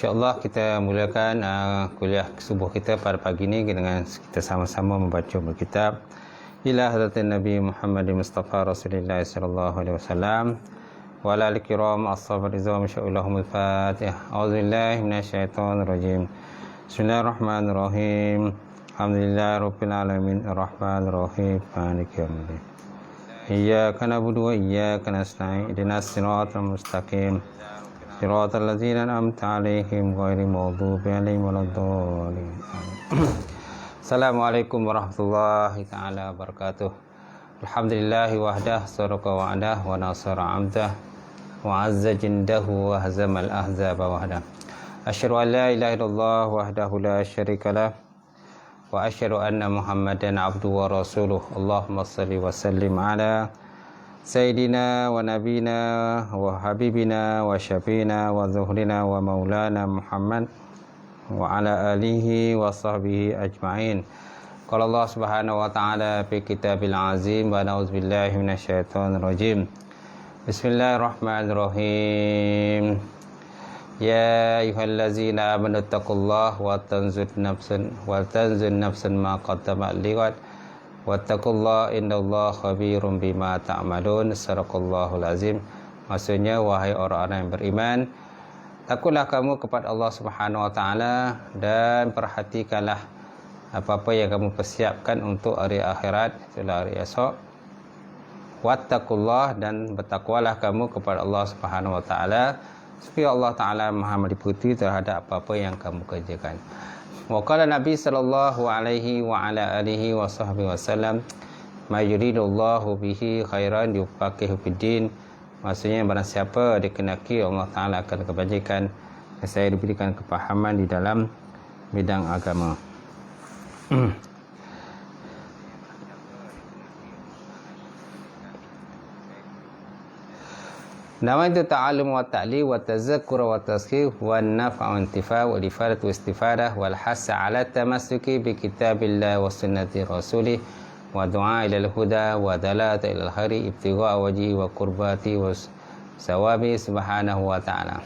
InsyaAllah kita mulakan kuliah subuh kita pada pagi ini dengan kita sama-sama membaca Alkitab ila hadratin Nabi Muhammad Mustafa Rasulullah sallallahu alaihi wasallam wa ala al-kiram ashabar rizwan insyaallah. Al-Fatihah. A'udzubillahi minasyaitonir rajim. Bismillahirrahmanirrahim. Alhamdulillahirabbil alamin arrahmanir rahim maliki yaumiddin. Iyyaka na'budu wa iyyaka nasta'in ihdinas siratal mustaqim صراط الذين أنعمت عليهم غير المغضوب عليهم ولا الضالين. Assalamualaikum warahmatullahi taala wabarakatuh. Alhamdulillahi wahdah sadaqa wa'dah wa nasara 'abdah wa 'azza jindahu wa hazamal ahzaba wahdah. Asyhadu an la ilaha illallah wahdahu la syarikalah wa asyhadu anna Muhammadan 'abduhu wa rasuluh. Allahumma shalli wa sallim ala Sayyidina wa nabina wa habibina wa syafiina wa zuhrina wa maulana Muhammad wa ala alihi wa sahbihi ajma'in. Qala Allah subhanahu wa ta'ala fi kitabil azim wa na'udzubillahi minasyaitonir rajim. Bismillahirrahmanirrahim. Ya ayyuhallazina amanu taqullaha wa tanzur nafsan ma qaddamat lighad wattaqullaha innallaha khabirum bima ta'malun. Sadaqallahul azim. Maksudnya, wahai orang-orang yang beriman, takutlah kamu kepada Allah Subhanahu wa taala dan perhatikanlah apa-apa yang kamu persiapkan untuk hari akhirat, itulah hari esok. Wattaqullah, dan bertakwalah kamu kepada Allah Subhanahu wa taala supaya Allah taala Maha meliputi terhadap apa-apa yang kamu kerjakan. Wa qala Nabi sallallahu alaihi wa ala alihi wa sahbihi wasallam, ma yuridullahu bihi khairan yufaqihu fiddin. Maksudnya, barang siapa dikenaki Allah Taala akan kebajikan, saya diberikan kepahaman di dalam bidang agama. Nawaitu ta'allum wa ta'lim wa tazakkur wa tazkir wa naf' wa intifa' wa ifadah wa istifadah wal hasa 'ala tamassuki bi kitabillah wa sunnati rasulih wa du'a ila al-huda wa dalata ila al-khairi ibtigha' wajhi wa qurbati wa sawabi subhanahu wa ta'ala.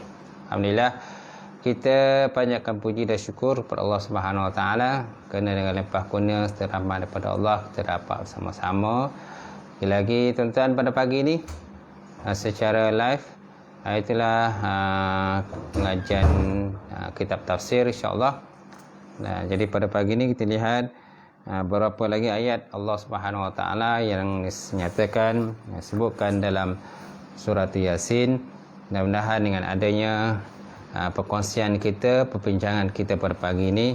Alhamdulillah, kita panjatkan puji dan syukur kepada Allah Subhanahu wa taala kerana dengan limpah kurnia serta rahmat daripada Allah kita dapat bersama-sama lagi tuan-tuan pada pagi ini secara live Itulah pengajian kitab tafsir insya-Allah. Nah, jadi pada pagi ini kita lihat berapa lagi ayat Allah Subhanahu Wa Taala yang dinyatakan sebutkan dalam surat Yasin. Mudah-mudahan dengan adanya perkongsian kita, perbincangan kita pada pagi ini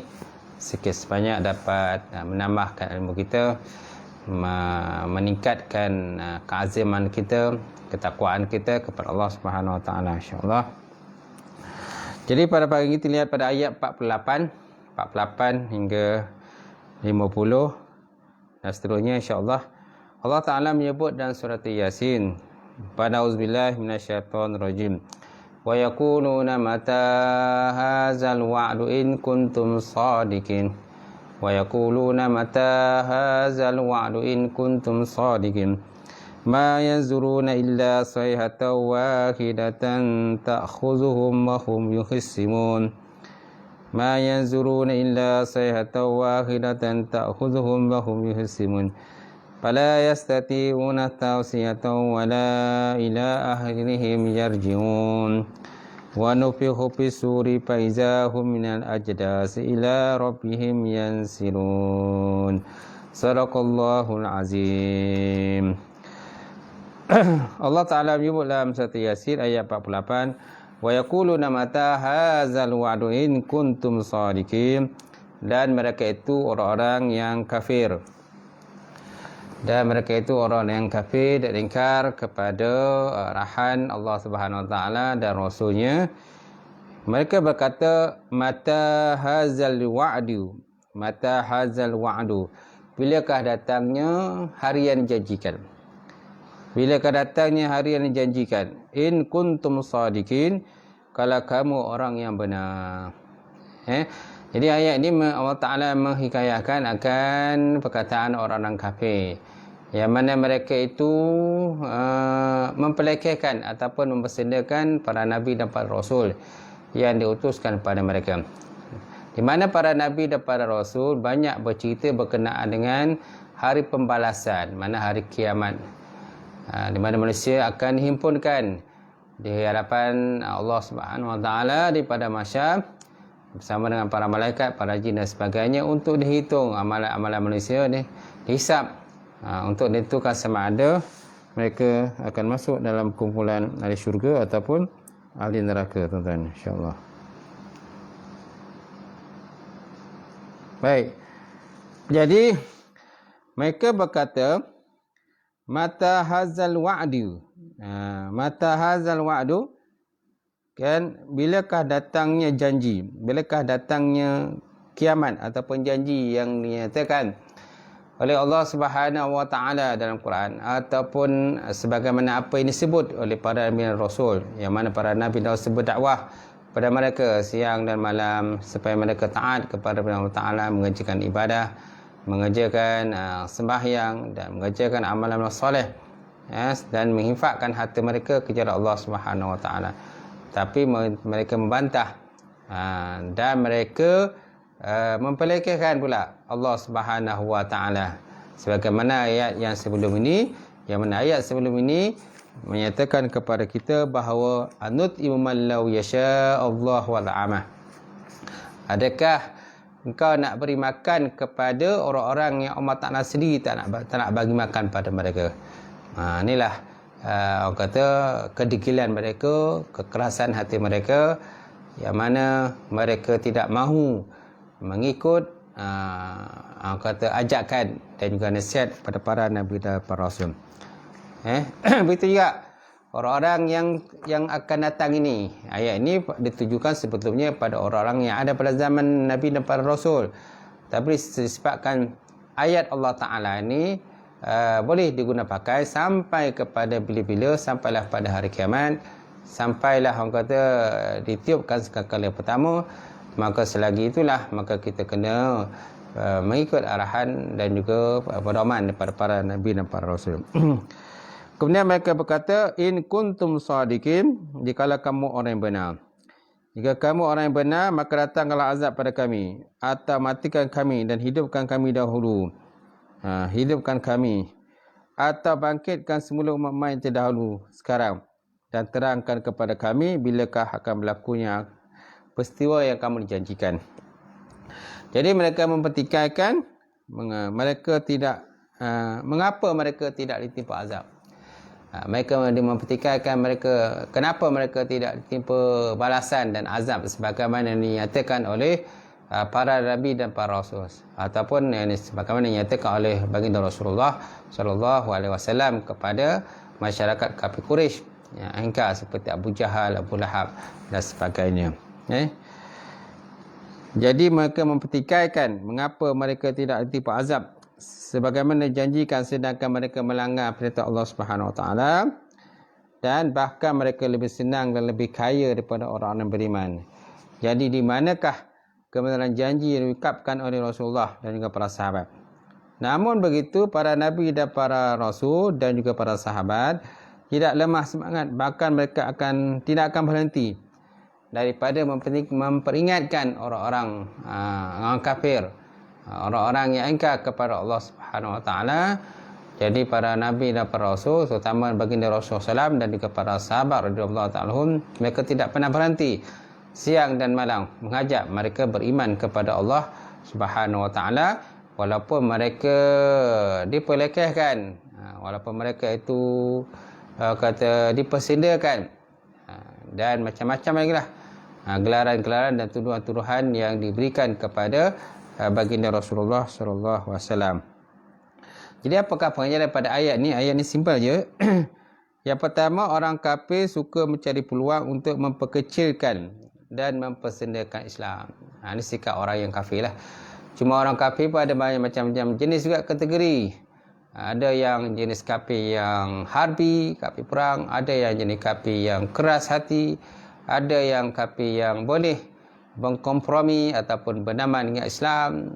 sikit sebanyak dapat menambahkan ilmu kita, meningkatkan keaziman kita, ketakwaan kita kepada Allah Subhanahu Wa Taala insya-Allah. Jadi pada pagi ini kita lihat pada ayat 48 hingga 50 dan seterusnya insya-Allah. Allah Taala menyebut dalam surat Yasin, "A'udzubillahi minasyaitonirrajim. Wa yaquluna mata hadzal wa'du in kuntum shadiqin. Wa yaquluna mata hadzal wa'du in kuntum shadiqin. Ma yanzuruna illa sayhatan wahidatan ta'khuzuhum wa hum yukhsimun. Ma yanzuruna illa sayhatan wahidatan ta'khuzuhum wa hum yukhsimun. Fala yastati'una tawsiyatan wala ila ahlihim yarji'un. Wa nufikhu fis-suri fa iza hum minal ajdasi ila rabbihim yansilun." Sadaqallahul azim. Allah Ta'ala menyebut dalam surat Yasin ayat 48, "Wa yaquluna mata hadzal wa'du in kuntum shadiqin." Dan mereka itu orang-orang yang kafir. Dan mereka itu orang yang kafir dan ingkar kepada arahan Allah Subhanahu Wa Taala dan Rasulnya. Mereka berkata, "Mata hadzal wa'du." Mata hadzal wa'du. Bilakah datangnya hari yang dijanjikan? Bilakah datangnya hari yang dijanjikan? In kuntum shadiqin, kalau kamu orang yang benar. Jadi ayat ini Allah Ta'ala menghikayahkan akan perkataan orang-orang kafir, yang mana mereka itu mempelekehkan ataupun mempersendakan para nabi dan para rasul yang diutuskan kepada mereka. Di mana para nabi dan para rasul banyak bercerita berkenaan dengan hari pembalasan, mana hari kiamat, di mana manusia akan dihimpunkan di hadapan Allah Subhanahu Wa Taala di pada mahsyar bersama dengan para malaikat, para jin dan sebagainya untuk dihitung amalan-amalan manusia ni, dihisap untuk ditentukan sama ada mereka akan masuk dalam kumpulan ahli syurga ataupun ahli neraka, tuan-tuan, insya-Allah. Baik. Jadi mereka berkata, mata hadzal wa'du. Mata hadzal wa'du, kan, bilakah datangnya janji, bilakah datangnya kiamat ataupun janji yang dinyatakan oleh Allah Subhanahu Wa Taala dalam Quran, ataupun sebagaimana apa yang disebut oleh para nabi dan rasul, yang mana para nabi dan rasul berdakwah pada mereka siang dan malam supaya mereka taat kepada Allah Taala, mengerjakan ibadah, mengerjakan sembahyang dan mengerjakan amalan soleh, dan menginfakkan harta mereka ke jalan Allah Subhanahu Wa Taala. Tapi mereka membantah dan mereka mempelekehkan pula Allah Subhanahu Wa Taala, sebagaimana ayat yang sebelum ini, yang mana ayat sebelum ini menyatakan kepada kita bahawa anut imamallahu yasha Allah wal amah. Adakah engkau nak beri makan kepada orang-orang yang Allah Ta'ala sendiri tak nak bagi makan pada mereka? Inilah orang kata kedegilan mereka, kekerasan hati mereka, yang mana mereka tidak mahu mengikut orang kata ajakan dan juga nasihat pada para nabi dan para rasul. Begitu juga orang-orang yang akan datang ini. Ayat ini ditujukan sebetulnya pada orang-orang yang ada pada zaman nabi dan para rasul. Tapi disebabkan ayat Allah Ta'ala ini boleh digunakan pakai sampai kepada bila-bila, sampailah pada hari kiamat, sampailah orang kata ditiupkan sekali pertama, maka selagi itulah maka kita kena mengikut arahan dan juga pedoman daripada para nabi dan para rasul. Kemudian mereka berkata, in kuntum shadiqin, jikalau kamu orang yang benar. Jika kamu orang yang benar, maka datanglah azab pada kami, atau matikan kami dan hidupkan kami dahulu. Hidupkan kami, atau bangkitkan semula umat yang terdahulu sekarang. dan terangkan kepada kami bilakah akan berlakunya peristiwa yang kamu dijanjikan. Jadi mereka mempertikaikan mengapa mereka tidak ditimpa azab. Mereka mempertikaikan kenapa mereka tidak ditimpa balasan dan azab sebagaimana dinyatakan oleh para nabi dan para rasul, ataupun sebagaimana dinyatakan oleh baginda Rasulullah sallallahu alaihi wasallam kepada masyarakat kafir Quraisy yang engkar seperti Abu Jahal, Abu Lahab dan sebagainya. Jadi mereka mempertikaikan mengapa mereka tidak ditimpa azab sebagaimana dijanjikan sedangkan mereka melanggar perintah Allah Subhanahu Wa Taala, dan bahkan mereka lebih senang dan lebih kaya daripada orang yang beriman. Jadi di manakah kebenaran janji yang diucapkan oleh Rasulullah dan juga para sahabat? Namun begitu, para nabi dan para rasul dan juga para sahabat tidak lemah semangat, bahkan mereka tidak akan berhenti daripada memperingatkan orang-orang kafir, orang-orang yang ingkar kepada Allah Subhanahu Wa Taala. Jadi para nabi dan para rasul, terutama baginda Rasulullah SAW dan juga para sahabat radhiyallahu ta'ala anhum, mereka tidak pernah berhenti siang dan malam mengajak mereka beriman kepada Allah Subhanahu Wa Taala, walaupun mereka diperlekehkan, walaupun mereka itu dipersendakan, dan macam-macam lagi lah gelaran-gelaran dan tuduhan-tuduhan yang diberikan kepada baginda Rasulullah sallallahu alaihi wasallam. Jadi apakah pengajaran daripada ayat ni? Ayat ni simple je. Yang pertama, orang kafir suka mencari peluang untuk memperkecilkan dan mempersendakan Islam. Ini sikap orang yang kafir lah. Cuma orang kafir pun ada banyak macam-macam jenis juga kategori. Ada yang jenis kafir yang harbi, kafir perang. Ada yang jenis kafir yang keras hati. Ada yang kafir yang boleh berkompromi ataupun berdamai dengan Islam.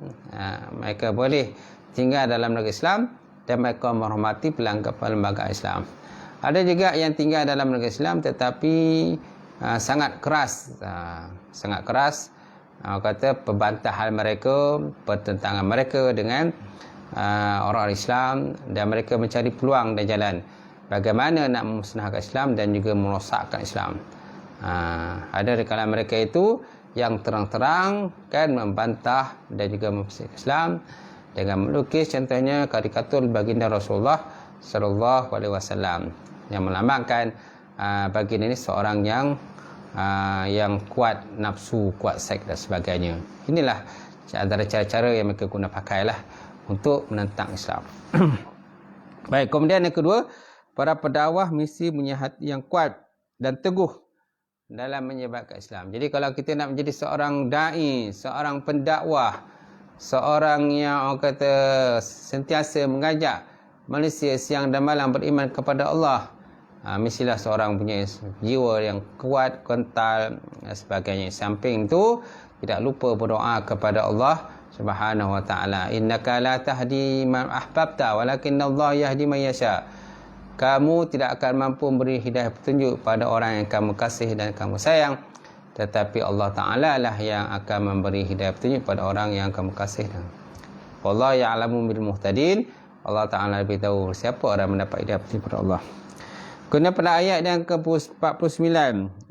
Mereka boleh tinggal dalam negara Islam dan mereka menghormati perlembagaan Islam. Ada juga yang tinggal dalam negara Islam tetapi sangat keras, kata perbantahan mereka, pertentangan mereka dengan orang Islam, dan mereka mencari peluang dan jalan bagaimana nak memusnahkan Islam dan juga merosakkan Islam. Ada di kalangan mereka itu yang terang-terang kan membantah dan juga memperselisihkan Islam dengan melukis contohnya karikatur baginda Rasulullah sallallahu alaihi wasallam yang melambangkan baginda ini seorang yang kuat nafsu, kuat seks dan sebagainya. Inilah antara cara-cara yang mereka guna pakailah untuk menentang Islam. Baik, kemudian yang kedua, para pendakwah mesti punya hati yang kuat dan teguh dalam menyebarkan Islam. Jadi kalau kita nak menjadi seorang dai, seorang pendakwah, seorang yang orang kata sentiasa mengajak manusia siang dan malam beriman kepada Allah, mestilah seorang punya jiwa yang kuat, kental dan sebagainya. Samping itu tidak lupa berdoa kepada Allah Subhanahu Wa Taala. Innaka la tahdi man ahbabta walakinnallaha yahdi man yasha. Kamu tidak akan mampu memberi hidayah petunjuk pada orang yang kamu kasih dan kamu sayang, tetapi Allah Ta'ala lah yang akan memberi hidayah petunjuk pada orang yang kamu kasih. Wallahu ya'lamu bil muhtadin. Allah Ta'ala lebih tahu siapa orang mendapat hidayah petunjuk pada Allah. Kemudian pada ayat yang ke-49,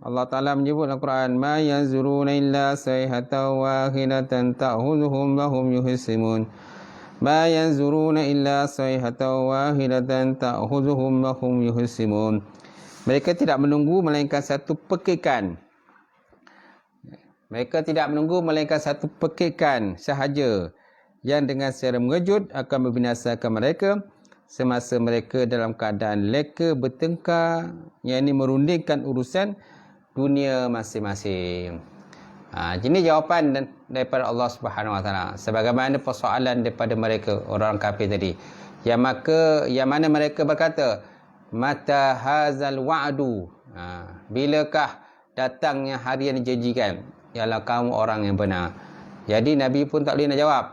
Allah Ta'ala menyebut dalam Quran, ma yanzuruna illa sayhatan wahidatan ta'khudhuhum lahum yuhsimun. Ma yanzuruna illa sayhatan wahidatan ta'khudhuhum lahum yuhsimun. Mereka tidak menunggu melainkan satu pekikan. Mereka tidak menunggu melainkan satu pekikan sahaja yang dengan secara mengejut akan membinasakan mereka semasa mereka dalam keadaan leka bertengkar, yang ini merundingkan urusan dunia masing-masing. Ini jawapan daripada Allah Subhanahu Wa Taala sebagaimana persoalan daripada mereka orang kafir tadi. Yang mana mereka berkata, mata hazal wa'du, bilakah datangnya hari yang dijanjikan? Ialah kamu orang yang benar. Jadi Nabi pun tak boleh nak jawab,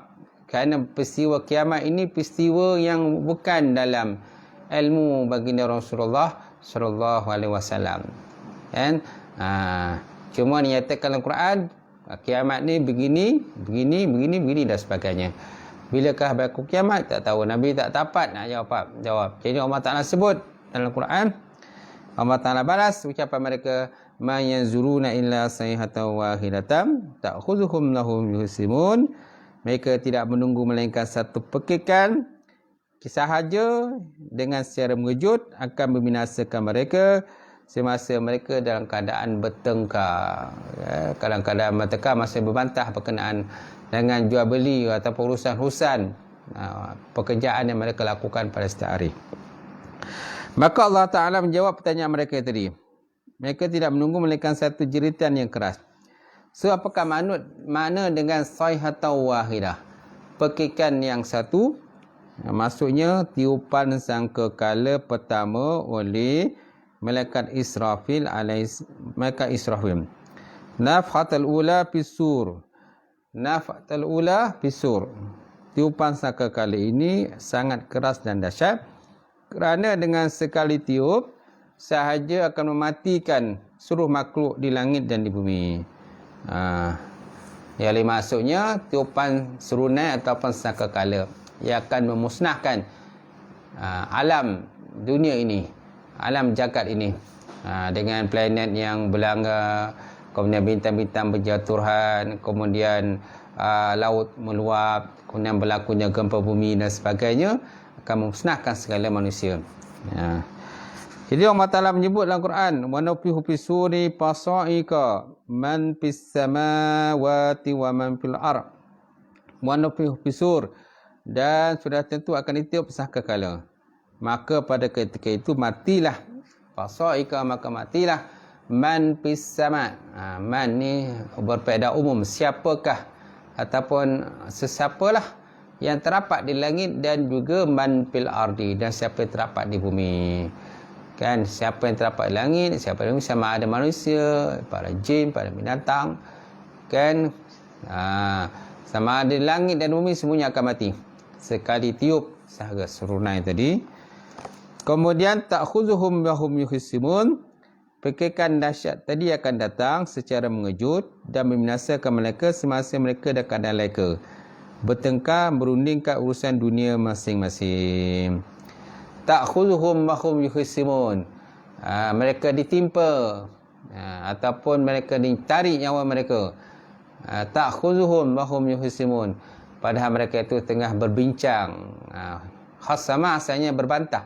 kerana peristiwa kiamat ini peristiwa yang bukan dalam ilmu baginda Rasulullah sallallahu alaihi wasallam. Kan? Cuma dinyatakan dalam Quran kiamat ni begini dan sebagainya. Bilakah berlaku kiamat? Tak tahu. Nabi tak dapat nak jawab. Jadi Allah Taala sebut dalam Quran, Allah Ta'ala balas ucapan mereka, ma yanzuruna illa sayhatan wahidatan ta'khudhuhum lahum yuhsimun. Mereka tidak menunggu melainkan satu pekikan sahaja dengan secara mengejut akan membinasakan mereka semasa mereka dalam keadaan bertengkar. Dalam keadaan bertengkar masih berbantah berkenaan dengan jual beli ataupun urusan-urusan pekerjaan yang mereka lakukan pada setiap hari. Maka Allah Ta'ala menjawab pertanyaan mereka tadi. Mereka tidak menunggu melainkan satu jeritan yang keras. So, apakah makna dengan sayhatan wahidah? Pekikan yang satu, maksudnya tiupan sangkakala pertama oleh malaikat Israfil malaikat Israfil. Nafhatul ula fisur. Nafhatul ula fisur. Tiupan sangkakala ini sangat keras dan dahsyat kerana dengan sekali tiup sahaja akan mematikan seluruh makhluk di langit dan di bumi. Yang maksudnya tiupan serunai ataupun sangkakala yang akan memusnahkan alam dunia ini, alam jagat ini, dengan planet yang berlanggar, kemudian bintang-bintang berjatuhan, kemudian laut meluap, kemudian berlakunya gempa bumi dan sebagainya, akan memusnahkan segala manusia. Jadi Allah Ta'ala menyebut dalam Quran, wa nafihu fisuri pasaika man fis samawati wa man fil ard. Wa nafihu fisur, dan sudah tentu akan ditiup sangkakala. Maka pada ketika itu matilah pasaika, maka matilah man fis sama. Man ni berfaedah umum, siapakah ataupun sesiapalah yang terdapat di langit dan juga man fil ardi, dan siapa yang terdapat di bumi. Kan, siapa yang terdapat di langit, siapa yang sama ada manusia, para jin, para binatang, kan, sama ada di langit dan bumi, semuanya akan mati sekali tiup sahaja serunai tadi. Kemudian ta'khudhuhum wa hum yuhsimun, pekikan dahsyat tadi akan datang secara mengejut dan membinasakan mereka semasa mereka dalam keadaan leka, bertengkar merundingkan urusan dunia masing-masing. Ta'khudhuhum wa hum yuhsimun, mereka ditimpa ataupun mereka ditarik nyawa mereka. Ta'khudhuhum wa hum yuhsimun, padahal mereka itu tengah berbincang. Khasama asalnya berbantah.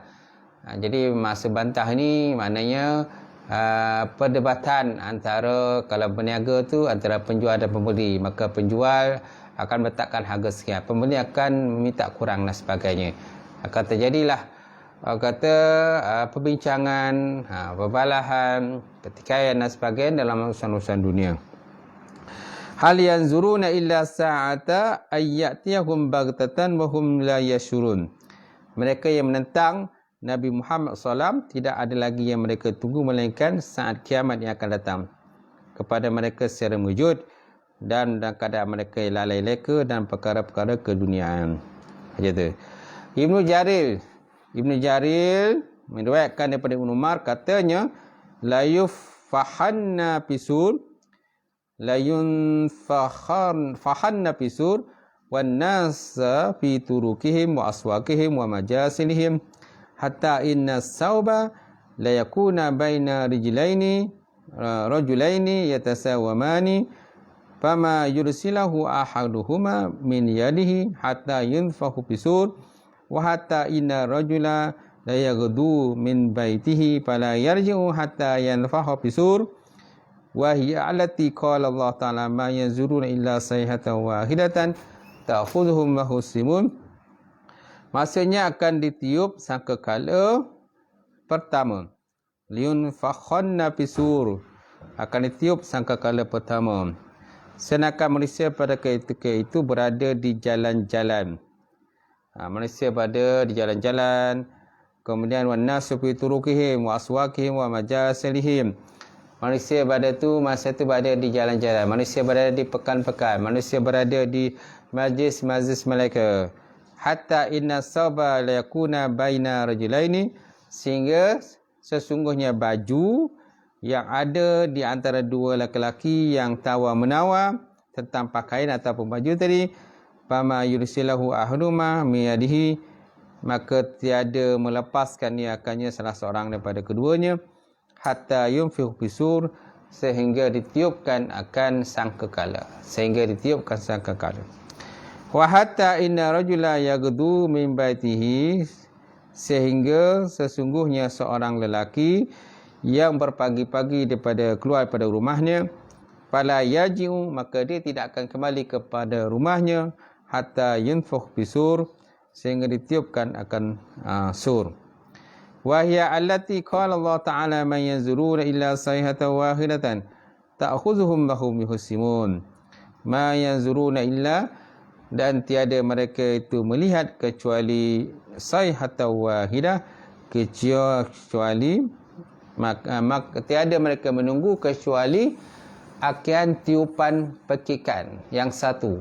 Jadi masa bantah ni maknanya perdebatan antara, kalau berniaga tu antara penjual dan pembeli, maka penjual akan letakkan harga sekian, pembeli akan meminta kurang dan sebagainya. Akan terjadilah perbincangan, perbalahan, pertikaian dan sebagainya dalam urusan-urusan dunia. Hal yanzuruna illa sa'ata ayyatiyahum baghtatan wa hum la yashurun. Mereka yang menentang Nabi Muhammad SAW, tidak ada lagi yang mereka tunggu melainkan saat kiamat yang akan datang kepada mereka secara wujud dan dalam keadaan mereka lalai leka dan perkara-perkara keduniaan. Macam tu. Ibnu Jarir meriwayatkan daripada Ibnu Umar, katanya la yuffahanna fisur, la yunfahanna fisur wan nas fi turukihim wa aswaqihim wa majasilihim hatta inna sauba la yakuna baina rijlaini rajulaini yatasawamani fama yursilahu ahaduhuma min yadihi hatta yunfahu fisur wa hatta inna rajula la yaghdu min baitihi fala yarji'u hatta yanfahu fisur wa hiya allati qala Allah Ta'ala ma yanzuruna illa sayhatan wahidatan ta'khudhuhum wa hum. Maksudnya akan ditiup sangkakala pertama. Liun fakhanna fisur, akan ditiup sangkakala pertama. Sedangkan manusia pada ketika itu berada di jalan-jalan. Manusia berada di jalan-jalan. Kemudian wan nasu fi turukihim wa aswaqihim wa majasilihim. Manusia masa itu berada di jalan-jalan. Manusia berada di pekan-pekan. Manusia berada di majlis-majlis mereka. Hatta inna sawba la yakuna baina rajulaini, sehingga sesungguhnya baju yang ada di antara dua lelaki yang tawar-menawar tentang pakaian ataupun baju tadi, fama yursilahu ahduma miyadihi, maka tiada melepaskan niakannya salah seorang daripada keduanya, hatta yunfikhu fisur, sehingga ditiupkan akan sangkakala, wa hatta inna rajula yaghdu min baitihi, sehingga sesungguhnya seorang lelaki yang berpagi-pagi daripada keluar pada rumahnya, fala yaji'u, maka dia tidak akan kembali kepada rumahnya, hatta yunfakh bisur, sehingga ditiupkan akan sur. Wa hiya allati qala Allah Ta'ala man yanzuruna illa sayhatan wahidatan ta'khudhuhum lahum yuhsimun. Ma yanzuruna illa, dan tiada mereka itu melihat kecuali sayhatan wahidah, kecuali tiada mereka menunggu kecuali akan tiupan pekikan yang satu,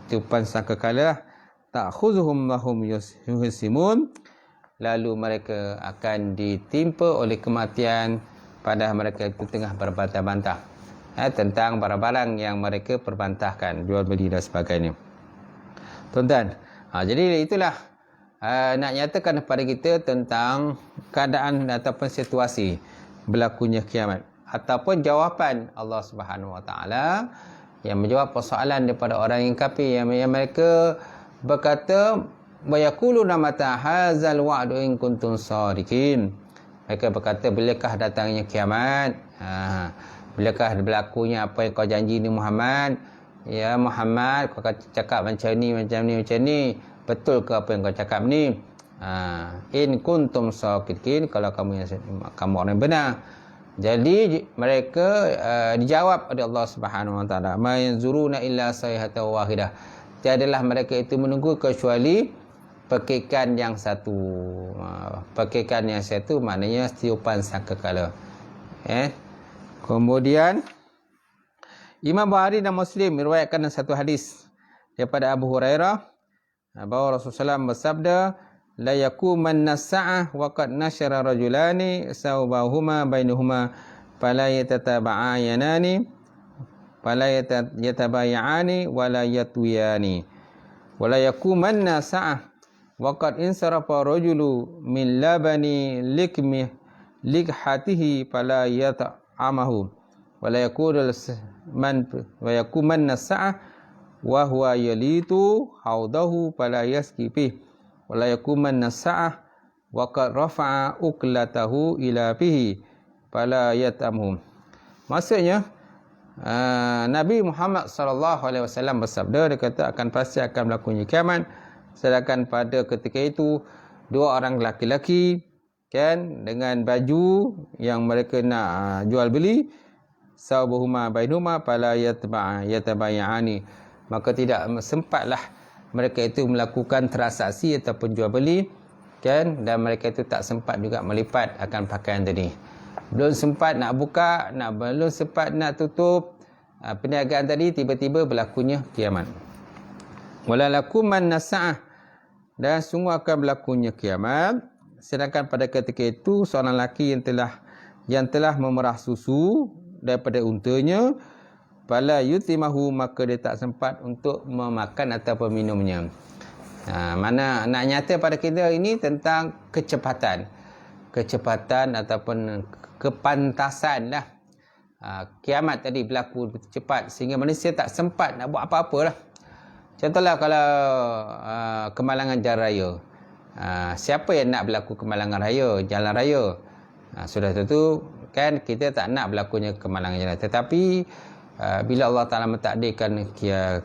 tiupan sangkakala, ta'khudhuhum lahum yuhsimun, lalu mereka akan ditimpa oleh kematian padahal mereka itu tengah berbantah-bantah tentang barang-barang yang mereka perbantahkan, jual beli dan sebagainya. Tuan-tuan, jadi itulah nak nyatakan kepada kita tentang keadaan ataupun situasi berlakunya kiamat, ataupun jawapan Allah Subhanahu Wa Taala yang menjawab persoalan daripada orang yang kafir, yang mereka berkata, wa yaquluna mata hadzal wa'du in kuntum shadiqin. Mereka berkata, bilakah datangnya kiamat? Bilakah berlakunya apa yang kau janji ni Muhammad? Ya Muhammad, kau cakap macam ni. Betul ke apa yang kau cakap ni? In kuntum shadiqin, kalau kamu orang yang benar. Jadi mereka dijawab oleh Allah Subhanahu Wa Taala, ma yanzuruna illa sayhatan wahidah. Tiadalah mereka itu menunggu kecuali pekikan yang satu. Pekikan yang satu maknanya tiupan sangkakala. Kemudian Imam Bukhari dan Muslim meriwayatkan satu hadis daripada Abu Hurairah bahawa Rasulullah SAW bersabda, la yakumanna sa'ah wa qad nashara rajulani sawbahuma bainahuma fala yatatabayani wa la yatwiyani wa la yakumanna sa'ah waqad insarafa rajulu min labani likhatihi fala yat'amahu wa la yakumanna sa'ah wa huwa yalitu haudahu fala yaski fih wa la yakumanna sa'ah waqad rafa'a uklatahu ila fihi fala yat'amhu. Maksudnya Nabi Muhammad SAW bersabda, dia kata pasti akan berlakunya kiamat. Sedangkan pada ketika itu dua orang lelaki dengan baju yang mereka nak jual beli, sawbuhuma bainuma fala yatabayani, maka tidak sempatlah mereka itu melakukan transaksi ataupun jual beli, dan mereka itu tak sempat juga melipat akan pakaian tadi. Belum sempat nak buka, belum sempat nak tutup perniagaan tadi, tiba-tiba berlakunya kiamat. Wala lakuman nasa'ah, dan sungguh akan berlakunya kiamat. Sedangkan pada ketika itu seorang lelaki yang telah memerah susu daripada untanya, fala yutimahu, maka dia tak sempat untuk memakan ataupun minumnya. Mana nak nyata pada kita ini tentang kecepatan ataupun kepantasan lah. Kiamat tadi berlaku cepat sehingga manusia tak sempat nak buat apa-apa lah. Contohlah kalau kemalangan jalan raya. Siapa yang nak berlaku kemalangan jalan raya? Sudah tentu kita tak nak berlakunya kemalangan jalan. Tetapi bila Allah Ta'ala mentakdirkan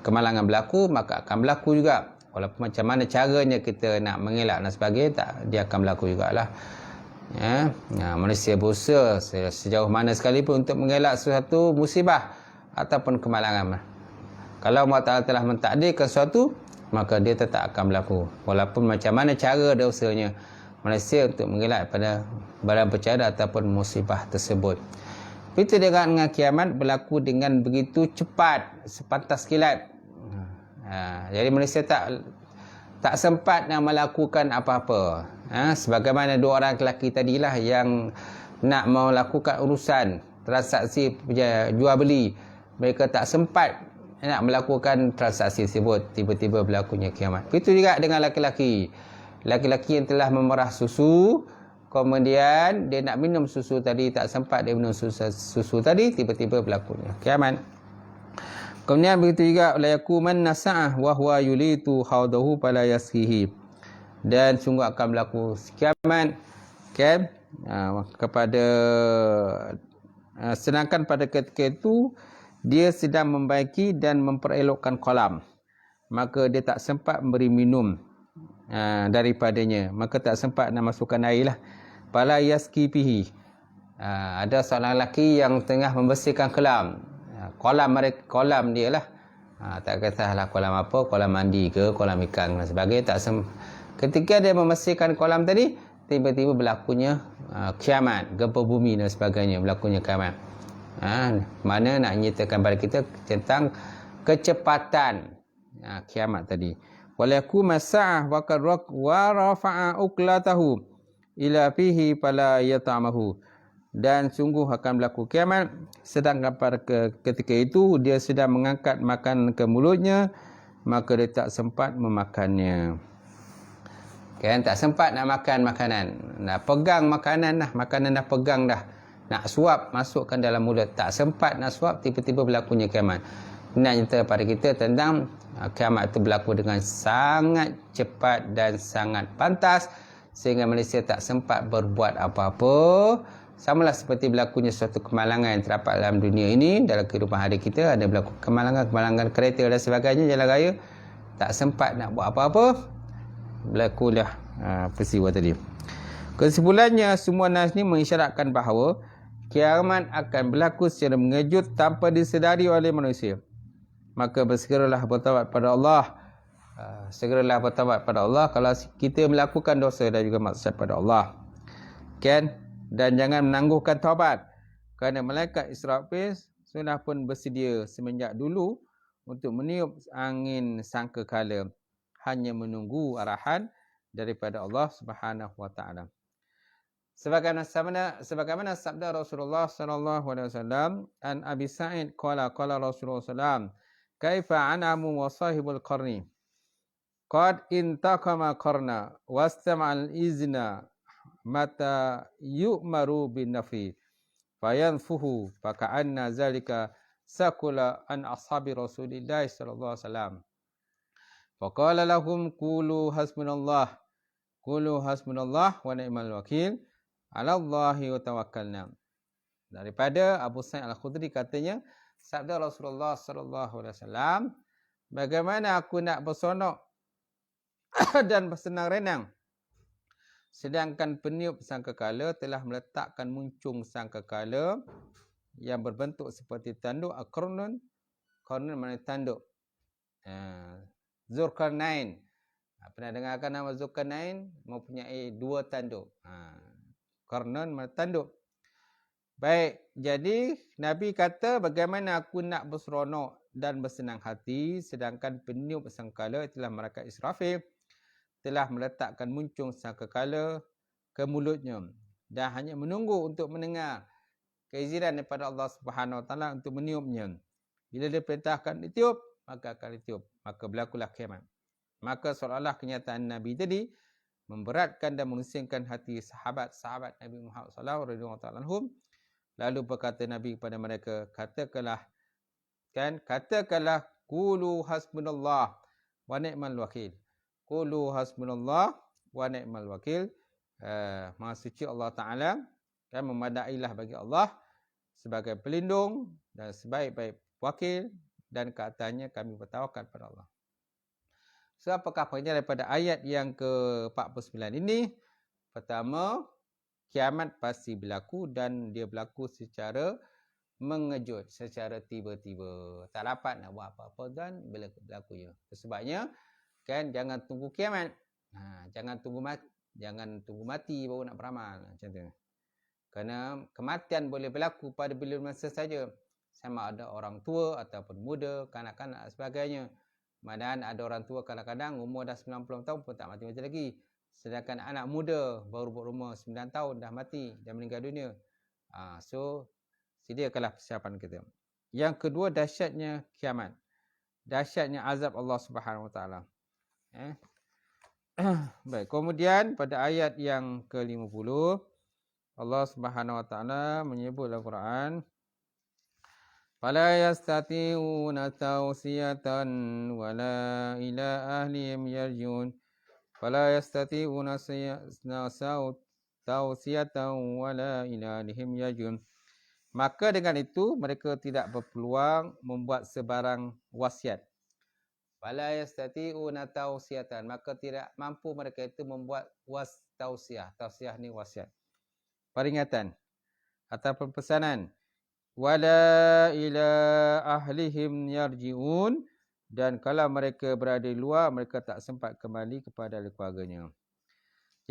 kemalangan berlaku, maka akan berlaku juga. Walaupun macam mana caranya kita nak mengelak dan sebagainya, dia akan berlaku jugalah. Manusia berusaha sejauh mana sekalipun untuk mengelak sesuatu musibah ataupun kemalangan. Kalau Allah Ta'ala telah mentakdirkan sesuatu, maka dia tetap akan berlaku. Walaupun macam mana cara dia usahanya manusia untuk mengelak pada barang percara ataupun musibah tersebut. Itu dengan kiamat berlaku dengan begitu cepat, sepantas kilat. Jadi manusia tak sempat nak melakukan apa-apa. Sebagaimana dua orang lelaki tadilah yang nak melakukan urusan transaksi jual beli, mereka tak sempat nak melakukan transaksi tersebut, tiba-tiba berlakunya kiamat. Begitu juga dengan laki-laki yang telah memerah susu kemudian dia nak minum susu tadi, tak sempat dia minum susu tadi, tiba-tiba berlakunya kiamat. Kemudian begitu juga la yakuman nasa'ah wa huwa yulitu haudahu fala yasqihi. Dan sungguh akan berlaku kiamat kan kepada sedangkan pada ketika itu dia sedang membaiki dan memperelokkan kolam, maka dia tak sempat memberi minum daripadanya, maka tak sempat nak masukkan air lah. Fala yasqi fihi. Ada seorang lelaki yang tengah membersihkan kolam. Kolam dia lah. Tak kisahlah kolam apa, kolam mandi ke, kolam ikan dan sebagainya. Ketika dia membersihkan kolam tadi, tiba-tiba berlakunya kiamat, gempa bumi dan sebagainya, berlakunya kiamat. Mana nak nyatakan pada kita tentang kecepatan kiamat tadi. Walaku masa'ah wa karrak wa rafa'a uklatahu ila fihi fala yata'amahu. Dan sungguh akan berlaku kiamat, sedangkan pada ketika itu dia sedang mengangkat makanan ke mulutnya, maka dia tak sempat memakannya. Kan, tak sempat nak makan makanan, nak pegang makanan dah, makanan dah pegang dah, nak suap masukkan dalam mulut, tak sempat nak suap, tiba-tiba berlakunya kiamat. Nak cerita pada kita tentang kiamat itu berlaku dengan sangat cepat dan sangat pantas, sehingga Malaysia tak sempat berbuat apa-apa. Samalah seperti berlakunya suatu kemalangan yang terdapat dalam dunia ini, dalam kehidupan hari kita, ada berlaku kemalangan kereta dan sebagainya, jalan raya, tak sempat nak buat apa-apa, berlakulah peristiwa tadi. Kesimpulannya, semua nas ini mengisyaratkan bahawa kiamat akan berlaku secara mengejut tanpa disedari oleh manusia. Maka bersegeralah bertaubat pada Allah. Segeralah bertaubat pada Allah kalau kita melakukan dosa dan juga maksiat pada Allah. Kan? Dan jangan menangguhkan taubat, kerana malaikat Israfil sudah pun bersedia semenjak dulu untuk meniup angin sangkakala, hanya menunggu arahan daripada Allah Subhanahu wa taala. Sebagaimana sabda Rasulullah sallallahu alaihi wasallam, an Abi Sa'id qala Rasulullah sallam, kaifa anamu wa sahibul qarni qad intaqama qarna wastama'al izna mata yu'maru bin nafi fayanfuhu faka'anna zalika sakula an ashabi Rasulillah sallallahu alaihi wasallam. Faqala lahum qulu hasbunallah wa ni'mal wakil, 'ala Allahi wa tawakkalna. Daripada Abu Sa'id Al-Khudri katanya, sabda Rasulullah sallallahu alaihi wasallam, bagaimana aku nak bersonok dan bersenang renang sedangkan peniup sangkakala telah meletakkan muncung sangkakala yang berbentuk seperti tanduk, qarnun maknanya tanduk. Zulkarnain, pernah dengarkan nama Zulkarnain? Mempunyai dua tanduk. Qarnun maknanya tanduk. Baik, jadi Nabi kata, bagaimana aku nak berseronok dan bersenang hati sedangkan peniup sangkakala telah malaikat Israfil telah meletakkan muncung sangkakala ke mulutnya dan hanya menunggu untuk mendengar keizinan daripada Allah Subhanahu wa taala untuk meniupnya. Bila dia perintahkan ditiup, maka akan ditiup, maka berlakulah kiamat. Maka seolah-olah kenyataan Nabi tadi memberatkan dan menusingkan hati sahabat-sahabat Nabi Muhammad sallallahu alaihi wasallam. Lalu berkata Nabi kepada mereka, katakanlah qulu hasbunallah wa ni'mal wakil. Qulu hasbunallah wa ni'mal wakil. Maha suci Allah Ta'ala, kan, memadailah bagi Allah sebagai pelindung dan sebaik-baik wakil, dan katanya kami bertawakal pada Allah. So, apakah pengajaran daripada ayat yang ke-49 ini? Pertama, kiamat pasti berlaku dan dia berlaku secara mengejut, secara tiba-tiba. Tak dapat nak buat apa-apa dan berlakunya. Sebabnya, kan, jangan tunggu kiamat. Jangan tunggu mati baru nak beramal, macam tu. Kerana kematian boleh berlaku pada bila masa saja. Sama ada orang tua ataupun muda, kanak-kanak dan sebagainya. Manahan ada orang tua kadang-kadang umur dah 90 tahun pun tak mati-mati lagi. Sedangkan anak muda baru berumur 9 tahun dah mati, dah meninggal dunia. So, sediakanlah persiapan kita. Yang kedua, dahsyatnya kiamat. Dahsyatnya azab Allah Subhanahu Wa Taala. Baik, kemudian pada ayat yang ke-50 Allah Subhanahu wa taala menyebut dalam Quran, fala yastati'una tawsiyatan wala ila ahlihim yarjun. Fala yastati'una tawsiyatan wala ila ahlihim yarjun. Maka dengan itu mereka tidak berpeluang membuat sebarang wasiat. Fala yastati'una tawsiyatan, maka tidak mampu mereka itu membuat tausiah. Tausiah ni wasiat, peringatan ataupun pesanan. Wala ila ahlihim yarji'un, dan kalau mereka berada di luar, mereka tak sempat kembali kepada keluarganya.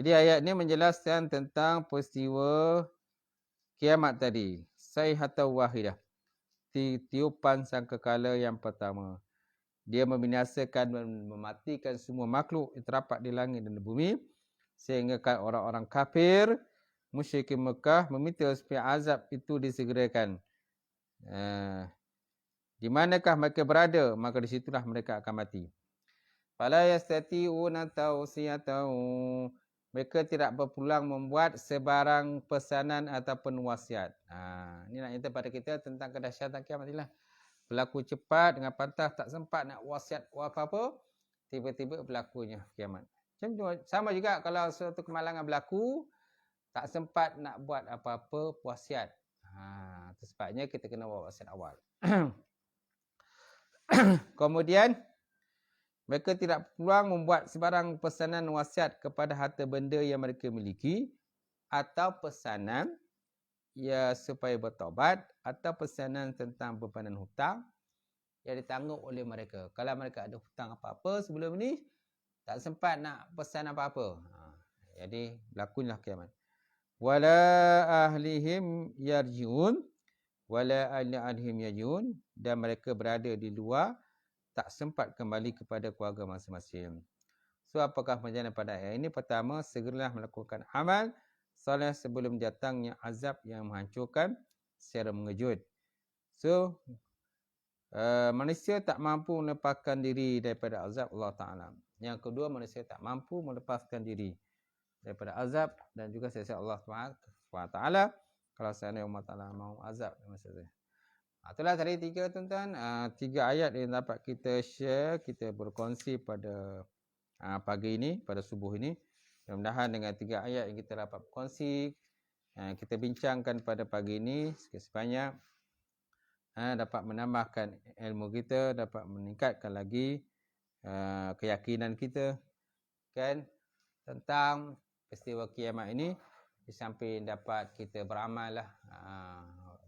Jadi ayat ini menjelaskan tentang peristiwa kiamat tadi. Sayhatau wahidah, tiupan sangkakala yang pertama. Dia membinasakan dan mematikan semua makhluk yang terdapat di langit dan di bumi, sehingga orang-orang kafir musyrikin Mekah meminta supaya azab itu disegerakan. Di manakah mereka berada, maka di situlah mereka akan mati. Fala yastati'una tawsiyatan, mereka tidak berpulang membuat sebarang pesanan ataupun wasiat. Ini nak cerita pada kita tentang kedahsyatan kiamat inilah. Berlaku cepat dengan pantas, tak sempat nak wasiat apa-apa, tiba-tiba berlakunya kiamat. Sama juga kalau suatu kemalangan berlaku, tak sempat nak buat apa-apa wasiat. Itu sebabnya kita kena buat wasiat awal. Kemudian mereka tidak peluang membuat sebarang pesanan wasiat kepada harta benda yang mereka miliki, atau pesanan ya supaya bertaubat, atau pesanan tentang bebanan hutang yang ditanggung oleh mereka. Kalau mereka ada hutang apa-apa sebelum ni, tak sempat nak pesan apa-apa. Jadi berlakulah kiamat. Wala ahlihim yarji'un, wala ahlihim yarji'un, dan mereka berada di luar, tak sempat kembali kepada keluarga masing-masing. So apakah penjelasan pada ayat ini? Pertama, segeralah melakukan amal soleh sebelum datangnya azab yang menghancurkan secara mengejut. So manusia tak mampu melepaskan diri daripada azab Allah Ta'ala. Yang kedua, manusia tak mampu melepaskan diri daripada azab dan juga siasat Allah Ta'ala kalau seandainya Allah Ta'ala mahu azab. Itulah tadi tiga tuan-tuan, tiga ayat yang dapat kita share, kita berkongsi pada pagi ini, pada subuh ini. Mudah-mudahan dengan tiga ayat yang kita dapat berkongsi, kita bincangkan pada pagi ini sebanyak, dapat menambahkan ilmu kita, dapat meningkatkan lagi keyakinan kita kan tentang peristiwa kiamat ini. Di samping dapat kita beramal lah,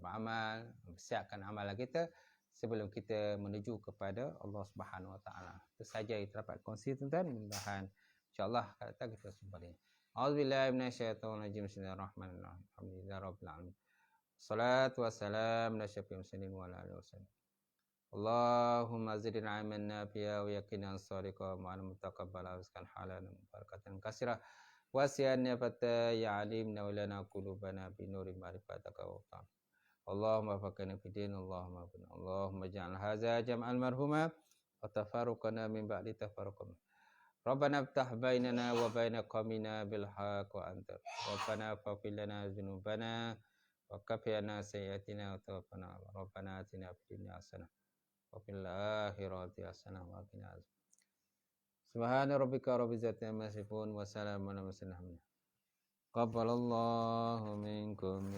beramal, mempersiapkan amalan kita sebelum kita menuju kepada Allah Subhanahu Wa Taala. Itu saja yang dapat kongsi tuan-tuan. Mudah-mudahan insya-Allah kata kita sembari. Auzubillahi minasyaitonir rajim. Bismillahirrahmanirrahim. Alhamdulillahirabbil alamin. Salatu wassalamu ala asyrafil mursalin wa ala alihi wasallam. Allahumma zidna ilman nafi'a wa yaqinan sadiqa wa mutaqabbala rizqan halalan barakatan katsira. Wasi'an ya fata ya alimna wa lana qulubana bi nuri ma'rifataka wa ta'ala. Allahumma faqina fid din, Allahumma ja'al hadza jam'an marhuma wa tafarruqana min ba'di tafarruqan. Rabbana iftah bainana wa baina qaumina bil haqq wa anta. Rabbana faghfir lana dzunubana wa kafina sayyi'atina wa tawaffana. Rabbana atina fid dunya hasanah wa fil akhirati hasanah wa qina adzabannar. Subhana rabbika rabbil izzati amma yasifun wa salamun alal mursalin. Qabbalallahu minkum